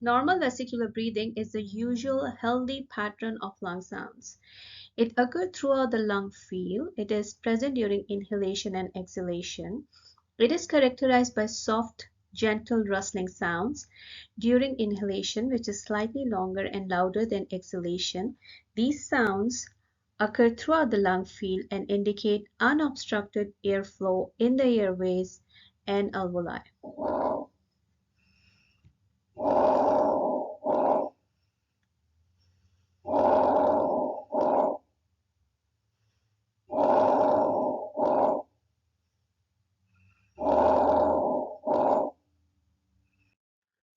Normal vesicular breathing is the usual healthy pattern of lung sounds. It occurs throughout the lung field. It is present during inhalation and exhalation. It is characterized by soft, gentle rustling sounds during inhalation, which is slightly longer and louder than exhalation. These sounds occur throughout the lung field and indicate unobstructed airflow in the airways and alveoli.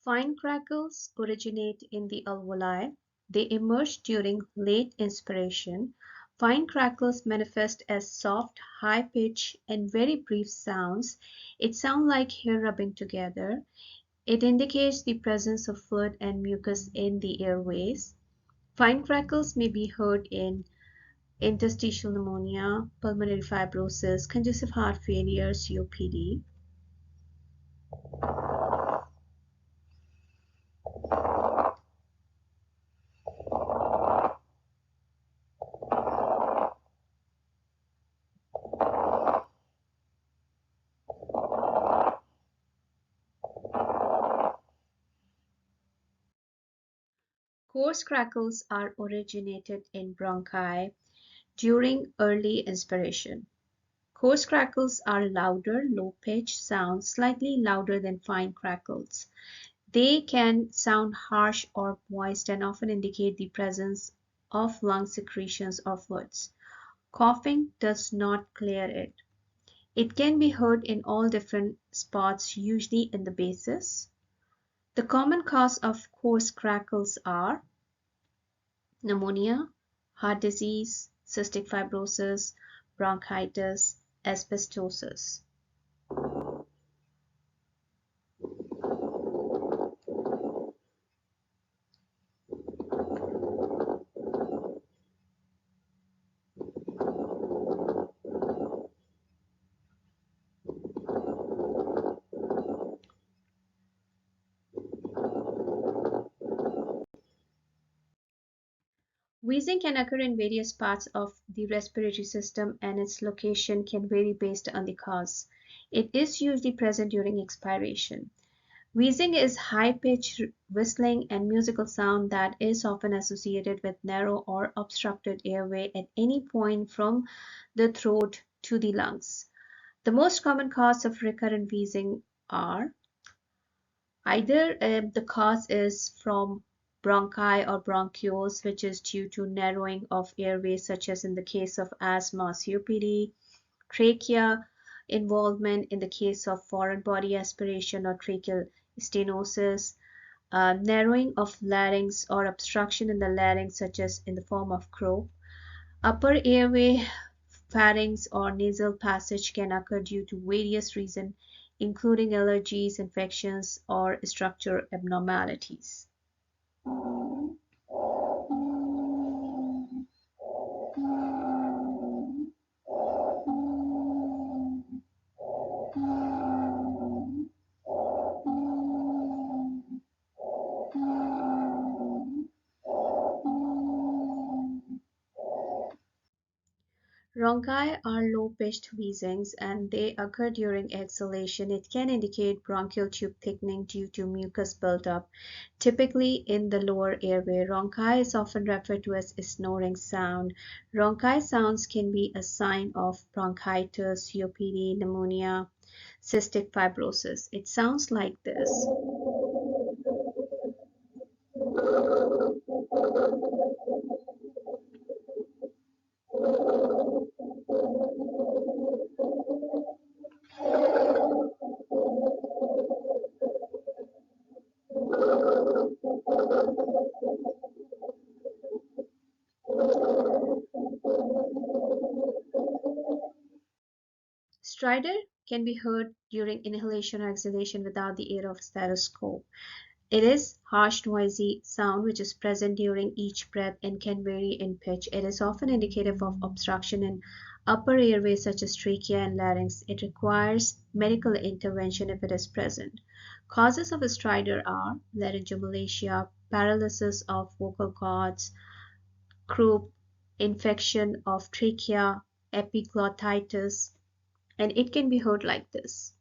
Fine crackles originate in the alveoli. They emerge during late inspiration. Fine crackles manifest as soft, high-pitched, and very brief sounds. It sounds like hair rubbing together. It indicates the presence of fluid and mucus in the airways. Fine crackles may be heard in interstitial pneumonia, pulmonary fibrosis, congestive heart failure, COPD. Coarse crackles are originated in bronchi during early inspiration. Coarse crackles are louder, low-pitched sounds, slightly louder than fine crackles. They can sound harsh or moist and often indicate the presence of lung secretions or fluids. Coughing does not clear it. It can be heard in all different spots, usually in the bases. The common cause of coarse crackles are pneumonia, heart disease, cystic fibrosis, bronchitis, asbestosis. Wheezing can occur in various parts of the respiratory system and its location can vary based on the cause. It is usually present during expiration. Wheezing is high-pitched whistling and musical sound that is often associated with narrow or obstructed airway at any point from the throat to the lungs. The most common cause of recurrent wheezing are either the cause is from bronchi or bronchioles, which is due to narrowing of airways, such as in the case of asthma, COPD, trachea involvement in the case of foreign body aspiration or tracheal stenosis, narrowing of larynx or obstruction in the larynx, such as in the form of crow. Upper airway, pharynx, or nasal passage can occur due to various reasons, including allergies, infections, or structural abnormalities. Rhonchi are low-pitched wheezings and they occur during exhalation. It can indicate bronchial tube thickening due to mucus buildup, typically in the lower airway. Rhonchi is often referred to as a snoring sound. Rhonchi sounds can be a sign of bronchitis, COPD, pneumonia, cystic fibrosis. It sounds like this. Stridor can be heard during inhalation or exhalation without the aid of stethoscope. It is harsh, noisy sound which is present during each breath and can vary in pitch. It is often indicative of obstruction in upper airways such as trachea and larynx. It requires medical intervention if it is present. Causes of stridor are laryngomalacia, paralysis of vocal cords, croup, infection of trachea, epiglottitis, and it can be heard like this.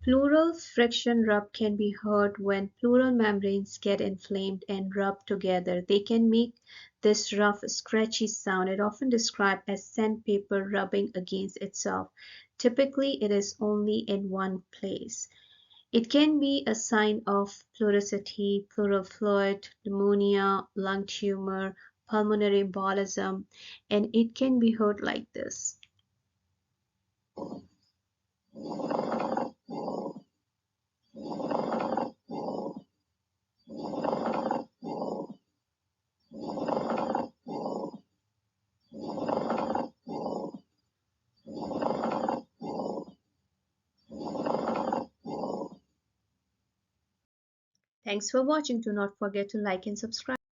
Pleural friction rub can be heard when pleural membranes get inflamed and rub together. They can make this rough, scratchy sound. It often described as sandpaper rubbing against itself. Typically, it is only in one place. It can be a sign of pleurisy, pleural fluid, pneumonia, lung tumor, pulmonary embolism, and it can be heard like this. Thanks for watching. Do not forget to like and subscribe.